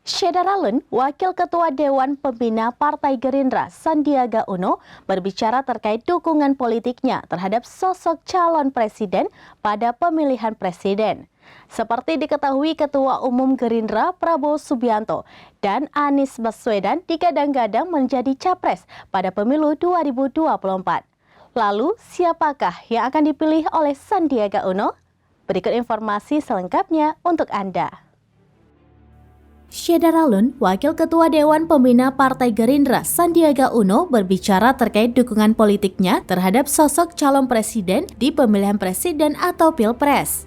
Syederalun, Wakil Ketua Dewan Pembina Partai Gerindra Sandiaga Uno berbicara terkait dukungan politiknya terhadap sosok calon presiden pada pemilihan presiden. Seperti diketahui Ketua Umum Gerindra Prabowo Subianto dan Anies Baswedan digadang-gadang menjadi capres pada pemilu 2024. Lalu, siapakah yang akan dipilih oleh Sandiaga Uno? Berikut informasi selengkapnya untuk Anda. Syederalun, Wakil Ketua Dewan Pembina Partai Gerindra Sandiaga Uno berbicara terkait dukungan politiknya terhadap sosok calon presiden di pemilihan presiden atau pilpres.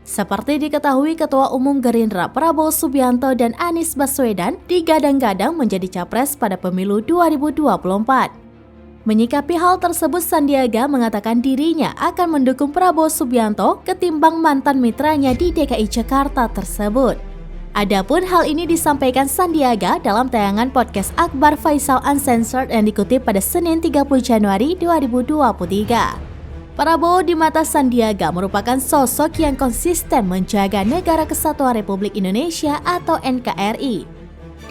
Seperti diketahui Ketua Umum Gerindra Prabowo Subianto dan Anies Baswedan digadang-gadang menjadi capres pada pemilu 2024. Menyikapi hal tersebut, Sandiaga mengatakan dirinya akan mendukung Prabowo Subianto ketimbang mantan mitranya di DKI Jakarta tersebut. Adapun hal ini disampaikan Sandiaga dalam tayangan podcast Akbar Faisal Uncensored yang dikutip pada Senin 30 Januari 2023. Prabowo di mata Sandiaga merupakan sosok yang konsisten menjaga Negara Kesatuan Republik Indonesia atau NKRI.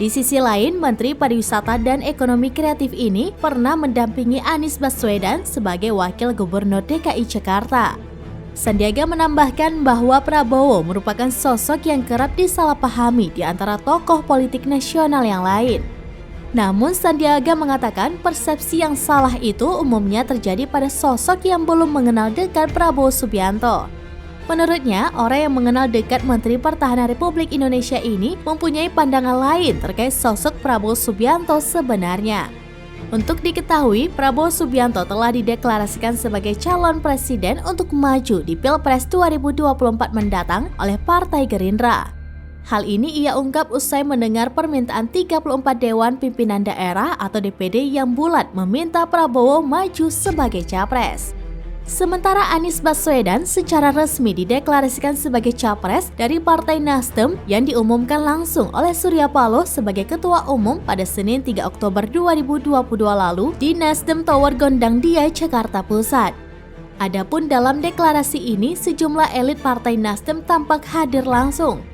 Di sisi lain, Menteri Pariwisata dan Ekonomi Kreatif ini pernah mendampingi Anies Baswedan sebagai Wakil Gubernur DKI Jakarta. Sandiaga menambahkan bahwa Prabowo merupakan sosok yang kerap disalahpahami di antara tokoh politik nasional yang lain. Namun Sandiaga mengatakan persepsi yang salah itu umumnya terjadi pada sosok yang belum mengenal dekat Prabowo Subianto. Menurutnya, orang yang mengenal dekat Menteri Pertahanan Republik Indonesia ini mempunyai pandangan lain terkait sosok Prabowo Subianto sebenarnya. Untuk diketahui, Prabowo Subianto telah dideklarasikan sebagai calon presiden untuk maju di Pilpres 2024 mendatang oleh Partai Gerindra. Hal ini ia ungkap usai mendengar permintaan 34 Dewan Pimpinan Daerah atau DPD yang bulat meminta Prabowo maju sebagai capres. Sementara Anies Baswedan secara resmi dideklarasikan sebagai capres dari Partai Nasdem yang diumumkan langsung oleh Surya Paloh sebagai Ketua Umum pada Senin 3 Oktober 2022 lalu di Nasdem Tower Gondangdia, Jakarta Pusat. Adapun dalam deklarasi ini sejumlah elit Partai Nasdem tampak hadir langsung.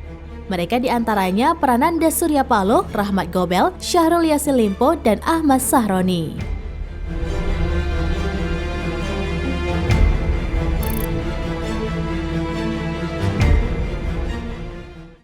Mereka diantaranya Prananda Surya Paloh, Rahmat Gobel, Syahrul Yassin Limpo, dan Ahmad Sahroni.